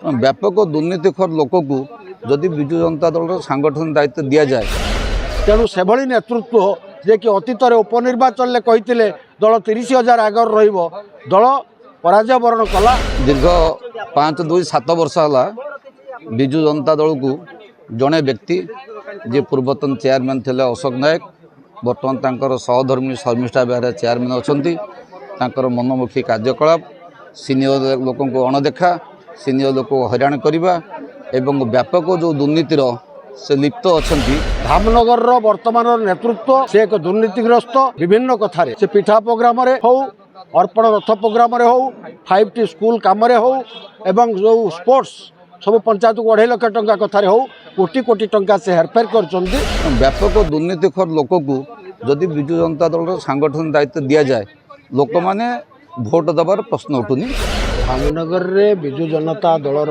व्यापक दुर्नीतिखोर लोक को जदि विजु जनता दल सांगठन दायित्व दि जाए तेणु से नेतृत्व जे कि अतीत उपनिर्वाचन में कही दल 30,000 आगर दल पराजय वरण कला। दीर्घ 5-2-7 वर्ष है विजु जनता दल को जड़े व्यक्ति जे पूर्वतन चेयरमैन थे अशोक नायक बर्तमान तांकर सहधर्मी शर्मिष्ठा बेहरा चेयरमैन अच्छा मनमुखी कार्यकलाप सीनियर लोक को अणदेखा सीनियर लोक हैरान करने एवं व्यापक जो दुर्नीतिर से लिप्त अच्छा। धामनगर वर्तमान नेतृत्व से एक दुर्नीतिग्रस्त विभिन्न कथार से पिठा प्रोग्राम हो अर्पण रथ प्रोग्राम हो 5T स्कूल कम हो एवं जो स्पोर्ट्स सब पंचायत को 2.5 लाख टंका कथार हो कोटी कोटी टंका से हेरफेर कर व्यापक दुर्नीतिखोर लोक को जदि विजु जनता दल सांगठन दायित्व दि जाए लोक मैंने भोट दबार प्रश्न उठुनी। धामनगर रे विजु जनता दलर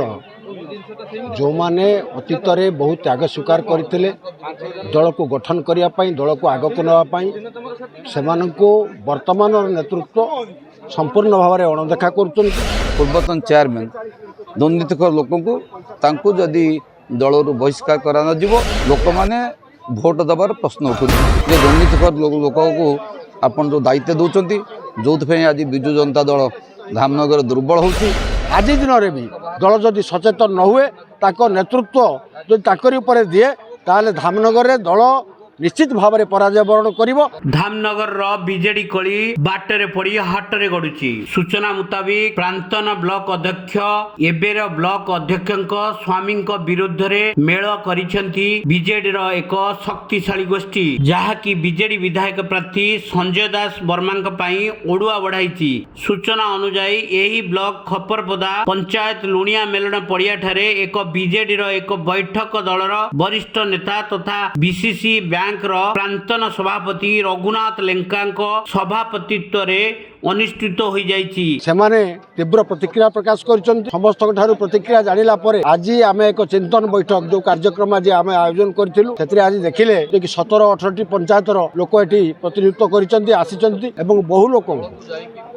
जो माने अतीत में बहुत त्याग स्वीकार करते दल को गठन करने दल को आग को नापी से वर्तमान नेतृत्व संपूर्ण भाव में अणदेखा कर पूर्वतन चेयरमैन दुर्नीतिखोर लोक को जदि दल बहिष्कार करा लोक मैंने भोट दबार प्रश्न उठुनी। जे दुर्नीतिखोर लोक को आपन जो दायित्व दौरान जो आज विजु जनता दल धामनगर दुर्बल होती आज दिन में भी दल जदि सचेतन न हुए ताको नेतृत्व जो ताकरी ऊपर दिए ताले धामनगर रे दल निश्चित भाव में पराजय वरण करिवो। धामनगर बीजेडी कली बाटरे पड़ी हाटरे गड़ुची सूचना मुताबिक प्रांतन ब्लॉक अध्यक्ष एबेर ब्लॉक अध्यक्ष स्वामी विरुद्ध रे मेल करिसेंती बीजेडी रो एक शक्तिशाली गोष्ठी जहाँकि बीजेडी विधायक प्रार्थी संजय दास वर्मा पई ओडुआ बढ़ाई। सूचना अनुसार यही ब्लॉक खपरपदा पंचायत लुणिया मेलन पड़िया ठारे एक बीजेडी रो एक बैठक दलर वरिष्ठ नेता तथा बीसीसी बैंक प्रांतन सभापति रघुनाथ लेंका सभापतित्व रे अनुष्ठित हो जाइछि। सेमाने तीव्र प्रतिक्रिया प्रकाश करिसंती समस्त ठारू प्रतिक्रिया जानिला परे आज आम एक चिंतन बैठक जो कार्यक्रम आज आम आयोजन करथिलु सेतरे आज देखिले कि 17-18 पंचायतर लोक एठी प्रतिनिधित्व करिसंती आसीचंती एवं बहु लोक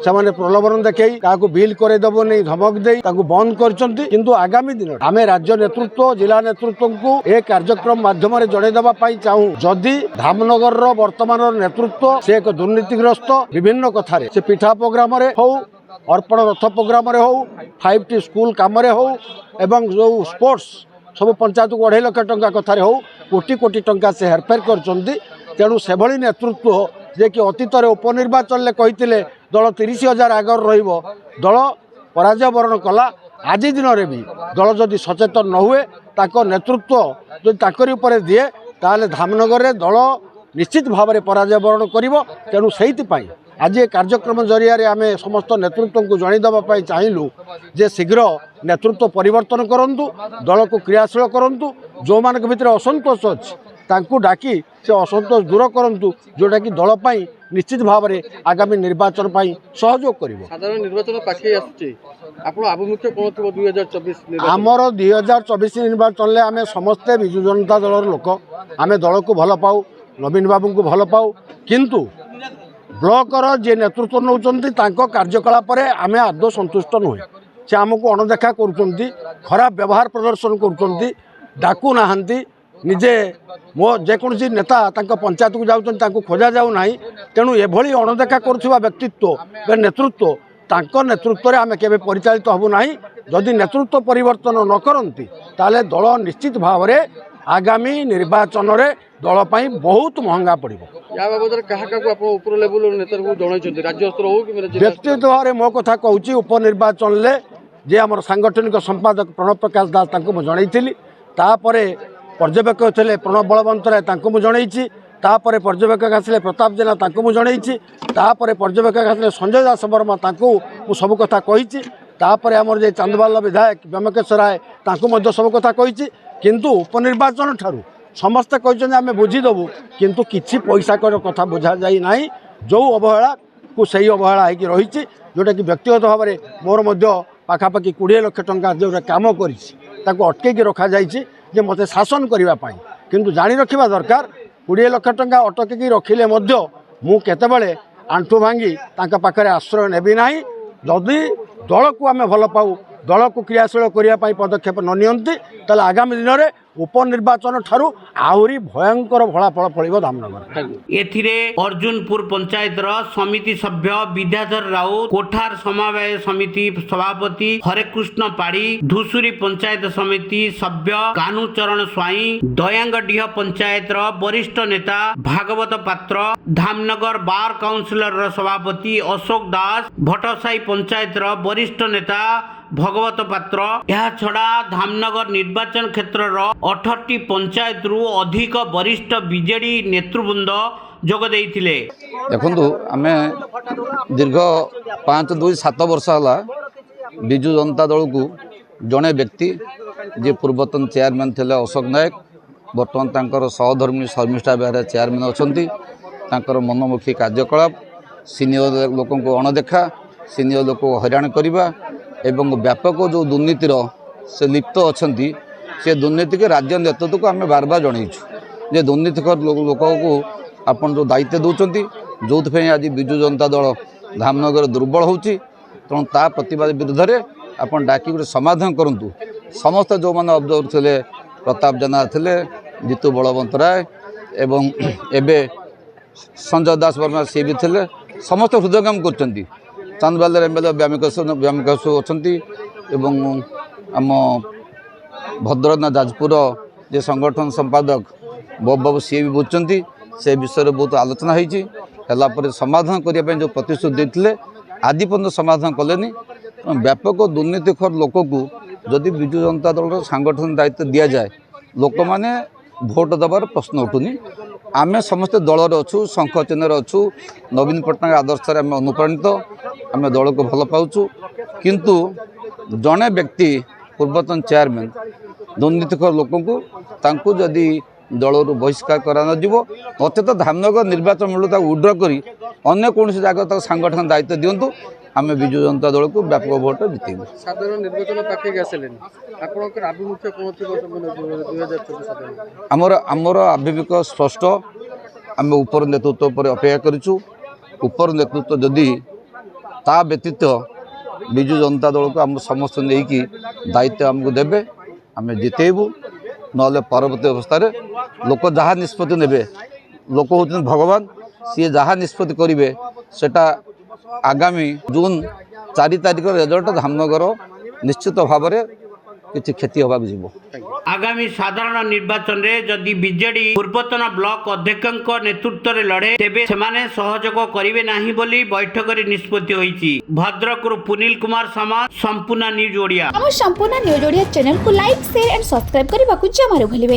सेमाने प्रलोभन देखै काको बिल करे दबो नै धमक देई ताकू बंद करिसंती। किंतु आगामी दिन आमे राज्य नेतृत्व जिला नेतृत्व को ए कार्यक्रम माध्यम रे जणै दबा पाई चाहू जदि धामनगर वर्तमान नेतृत्व से एक दुर्नीतिग्रस्त विभिन्न कथार से पिठा प्रोग्राम हो अर्पण रथ प्रोग्राम हो 5T स्कूल कम हो एवं जो स्पोर्ट्स सब पंचायत को 2.5 लाख टंका कथार हो कोटी कोटी टंका से हेरफेर कर तेणु से नेतृत्व जे कि अतीत उपनिर्वाचन में कही दल 30,000 आगर दल पराजय वरण कला। आज दिन में भी दल जदि सचेतन न हुए ताको नेतृत्व जो ताकरी ऊपर दिए ताले धामनगर रे दल निश्चित भाव में पराजय वरण करिवो। तेणु सेहितिपाई आज कार्यक्रम जरिया आम समस्त नेतृत्व को जनईदेवाई चाहलु जे शीघ्र नेतृत्व परिवर्तन करंतु दल को क्रियाशील करंतु जो मान भीतर असंतोष अच्छी तांकु डाकी से असंतोष दूर करंतु जोटा कि दल पाई निश्चित भाव में आगामी निर्वाचन पाई सहयोग करिवो। साधारण निर्वाचन पाखे आसुची आपण आभिमुख्य कोन थो 2024 आमर 2024 निर्वाचन ले आमे समस्त विजु जनता दल लोक आमे दल को भल पाऊ नवीन बाबू को भल पाऊ किंतु ब्लॉकर जे नेतृत्व नौचंती तांको कार्यकलाप रे आमे आदौ संतुष्ट नुहे से आमको अणदेखा करुचंती खराब व्यवहार प्रदर्शन करुचंती डाकू नाहांती निजे मो जेकोसी नेता तांको पंचायत को जाऊँ खोजा जाऊ ना तेणु एभली अणदेखा करुवा व्यक्तित्व नेतृत्व तांको नेतृत्व रे आमे केबे परिचालित हबु नाही। जदि नेतृत्व परिवर्तन न करंती ताले दल निश्चित भाव में आगामी निर्वाचन रे दल पाई बहुत महंगा पड़िबो। या बाबद कहा का आपण ऊपर लेवल नेता को जणाइछथि राज्य स्तर हो कि व्यक्तिगत भाव में मो कथा कहूची उपनिर्वाचन ले जे हमर सांगठनिक संपादक प्रणव प्रकाश दास तांको मो जणाइथिली तापरे पर्यवेक्षक थे प्रणव बलवंत राय तांको मु जणाइछि तापरे पर्यवेक्षक आसिले प्रताप जेना तांको मु जणाइछि तापरे पर्यवेक्षक आसिले संजय दास वर्मा तांको मु सब कथा कहिछि तापरे हमर जे चांदवाल विधायक व्योमकेश राय तांको मध्य सब कथा कहिछि किंतु उपनिर्वाचन ठारू समस्ते कहते आम बुझीदेवु किंतु किसी पैसा कथा बुझा जाई नाही जो अवहेला को सही अवहेला होगी रही जोटा कि व्यक्तिगत भाव में मोर पाखापाखि 20 लाख टंका जो कम कर अटकई रखा जाइए मत शासन करने किंतु जानी रखा दरकार 20 लाख टंका अटकई रखिले मुझे आंठू भांगी पाखे आश्रय नेबी ना जदि दल को आम भल पाऊ ଦଳକୁ କ୍ରିୟାଶୀଳ କରିବା ପାଇଁ ପଦକ୍ଷେପ ନ ନିଅନ୍ତି ତାହେଲେ ଆଗାମୀ ଦିନରେ ଉପନିର୍ବାଚନ ଠାରୁ ଆହୁରି ଭୟଙ୍କର ଫଳାଫଳ ଫଳିବ ଧାମନଗର। ଏଥିରେ ଅର୍ଜୁନପୁର ପଞ୍ଚାୟତର ସମିତି ସଭ୍ୟ ବିଦ୍ୟାଧର ରାଉତ, କୋଠାର ସମବାୟ ସମିତି ସଭାପତି ହରେକୃଷ୍ଣ ପାଢୀ, ଧୁସୁରୀ ପଞ୍ଚାୟତ ସମିତି ସଭ୍ୟ କାହ୍ନୁଚରଣ ସ୍ୱାଇଁ, ଦୟାଙ୍ଗଡିହ ପଞ୍ଚାୟତର ବରିଷ୍ଠ ନେତା ଭାଗବତ ପାତ୍ର, ଧାମନଗର ବାର କାଉନସିଲର ସଭାପତି ଅଶୋକ ଦାସ, ଭଟସାହି ପଞ୍ଚାୟତର ବରିଷ୍ଠ ନେତା ଭଗବତ ପାତ୍ର। ଏହା ଛଡ଼ା ଧାମନଗର ନିର୍ବାଚନ କ୍ଷେତ୍ରର 18ଟି ପଞ୍ଚାୟତରୁ ଅଧିକ ବରିଷ୍ଠ ବିଜେଡି ନେତୃବୃନ୍ଦ ଯୋଗ ଦେଇଥିଲେ। ଦେଖନ୍ତୁ ଆମେ ଦୀର୍ଘ 5-2-7 ବର୍ଷ ହେଲା ବିଜୁ ଜନତା ଦଳକୁ ଜଣେ ବ୍ୟକ୍ତି ଯେ ପୂର୍ବତନ ଚେୟାରମ୍ୟାନ୍ ଥିଲେ ଅଶୋକ ନାୟକ, ବର୍ତ୍ତମାନ ତାଙ୍କର ସହଧର୍ମୀ ଶର୍ମିଷ୍ଠା ବେହେରା ଚେୟାରମ୍ୟାନ୍ ଅଛନ୍ତି। ତାଙ୍କର ମନମୁଖୀ କାର୍ଯ୍ୟକଳାପ, ସିନିୟର ଲୋକଙ୍କୁ ଅଣଦେଖା, ସିନିୟର ଲୋକଙ୍କୁ ହଇରାଣ କରିବା ଏବଂ ବ୍ୟାପକ ଯେଉଁ ଦୁର୍ନୀତିର ସେ ଲିପ୍ତ ଅଛନ୍ତି, ସେ ଦୁର୍ନୀତିକୁ ରାଜ୍ୟ ନେତୃତ୍ୱକୁ ଆମେ ବାରବାର ଜଣାଇଛୁ ଯେ ଦୁର୍ନୀତିକର ଲୋକଙ୍କୁ ଆପଣ ଯେଉଁ ଦାୟିତ୍ୱ ଦେଉଛନ୍ତି, ଯେଉଁଥିପାଇଁ ଆଜି ବିଜୁ ଜନତା ଦଳ ଧାମନଗର ଦୁର୍ବଳ ହେଉଛି। ତେଣୁ ତା ପ୍ରତିବାଦ ବିରୁଦ୍ଧରେ ଆପଣ ଡାକି ଗୋଟେ ସମାଧାନ କରନ୍ତୁ। ସମସ୍ତେ ଯେଉଁମାନେ ଅବଜର୍ଭର ଥିଲେ, ପ୍ରତାପ ଜେନା ଥିଲେ, ଜିତୁ ବଳବନ୍ତ ରାୟ ଏବଂ ଏବେ ସଞ୍ଜୟ ଦାସ ବର୍ମା ସିଏ ବି ଥିଲେ, ସମସ୍ତେ ହୃଦୟଙ୍ଗମ କରୁଛନ୍ତି। ଚାନ୍ଦବାଲିର MLA ବ୍ୟାମିକାସୁ ଅଛନ୍ତି ଏବଂ ଆମ ଭଦ୍ରକ ଯାଜପୁର ଯେ ସଂଗଠନ ସମ୍ପାଦକ ବାବୁ ସିଏ ବି ବୁଝୁଛନ୍ତି। ସେ ବିଷୟରେ ବହୁତ ଆଲୋଚନା ହୋଇଛି। ହେଲା ପରେ ସମାଧାନ କରିବା ପାଇଁ ଯେଉଁ ପ୍ରତିଶ୍ରୁତି ଦେଇଥିଲେ ଆଜି ପର୍ଯ୍ୟନ୍ତ ସମାଧାନ କଲେନି। ବ୍ୟାପକ ଦୁର୍ନୀତିଖୋର ଲୋକକୁ ଯଦି ବିଜୁ ଜନତା ଦଳର ସାଂଗଠନିକ ଦାୟିତ୍ୱ ଦିଆଯାଏ, ଲୋକମାନେ ଭୋଟ ଦେବାର ପ୍ରଶ୍ନ ଉଠୁନି। ଆମେ ସମସ୍ତେ ଦଳରେ ଅଛୁ, ଶଙ୍ଖ ଚିହ୍ନରେ ଅଛୁ, ନବୀନ ପଟ୍ଟନାୟକ ଆଦର୍ଶରେ ଆମେ ଅନୁପ୍ରାଣିତ, ଆମେ ଦଳକୁ ଭଲ ପାଉଛୁ। କିନ୍ତୁ ଜଣେ ବ୍ୟକ୍ତି ପୂର୍ବତନ ଚେୟାରମ୍ୟାନ୍ ଦୁର୍ନୀତିଖୋର ଲୋକଙ୍କୁ ତାଙ୍କୁ ଯଦି ଦଳରୁ ବହିଷ୍କାର କରାନଯିବ, ନଚେତ ଧାମନଗର ନିର୍ବାଚନ ମଣ୍ଡଳୀ ତାକୁ ଉଡ୍ର କରି ଅନ୍ୟ କୌଣସି ଜାଗାରେ ତାକୁ ସାଂଗଠନିକ ଦାୟିତ୍ୱ ଦିଅନ୍ତୁ, ଆମେ ବିଜୁ ଜନତା ଦଳକୁ ବ୍ୟାପକ ଭୋଟ ଜିତେଇବୁ। ସାଧାରଣ ନିର୍ବାଚନ ପାଖେଇ ଆସିଲେନି, ଆପଣଙ୍କର ଆଭିମୁଖ୍ୟ କ'ଣ ଥିବ 2024? ଆମର ଆଭିମୁଖ୍ୟ ସ୍ପଷ୍ଟ। ଆମେ ଉପର ନେତୃତ୍ୱ ଉପରେ ଅପେକ୍ଷା କରିଛୁ। ଉପର ନେତୃତ୍ୱ ଯଦି ତା ବ୍ୟତୀତ ବିଜୁ ଜନତା ଦଳକୁ ଆମ ସମସ୍ତେ ନେଇକି ଦାୟିତ୍ୱ ଆମକୁ ଦେବେ, ଆମେ ଜିତେଇବୁ। ନହେଲେ ପରବର୍ତ୍ତୀ ଅବସ୍ଥାରେ ଲୋକ ଯାହା ନିଷ୍ପତ୍ତି ନେବେ, ଲୋକ ହେଉଛନ୍ତି ଭଗବାନ, ସିଏ ଯାହା ନିଷ୍ପତ୍ତି କରିବେ ସେଟା ଆଗାମୀ ଜୁନ୍ 4 ତାରିଖର ରେଜଲ୍ଟ ଧାମନଗର ନିଶ୍ଚିତ ଭାବରେ କିଛି କ୍ଷତି ହେବାକୁ ଯିବ। ଆଗାମୀ ସାଧାରଣ ନିର୍ବାଚନରେ ଯଦି ବିଜେଡି ପୂର୍ବତନ ବ୍ଲକ ଅଧ୍ୟକ୍ଷଙ୍କ ନେତୃତ୍ୱରେ ଲଢ଼େ, ତେବେ ସେମାନେ ସହଯୋଗ କରିବେ ନାହିଁ ବୋଲି ବୈଠକରେ ନିଷ୍ପତ୍ତି ହୋଇଛି। ଭଦ୍ରକରୁ ପୁନିଲ କୁମାର ସାମା, ସମ୍ପୂର୍ଣ୍ଣ ନ୍ୟୁଜ୍ ଓଡ଼ିଆ। ଆମ ସମ୍ପୂର୍ଣ୍ଣ ନ୍ୟୁଜ୍ ଓଡ଼ିଆ ଚ୍ୟାନେଲକୁ ଲାଇକ୍, ସେୟାର ଏଣ୍ଡ ସବସ୍କ୍ରାଇବ କରିବାକୁ ଜମାରୁ ଭୁଲିବେନି।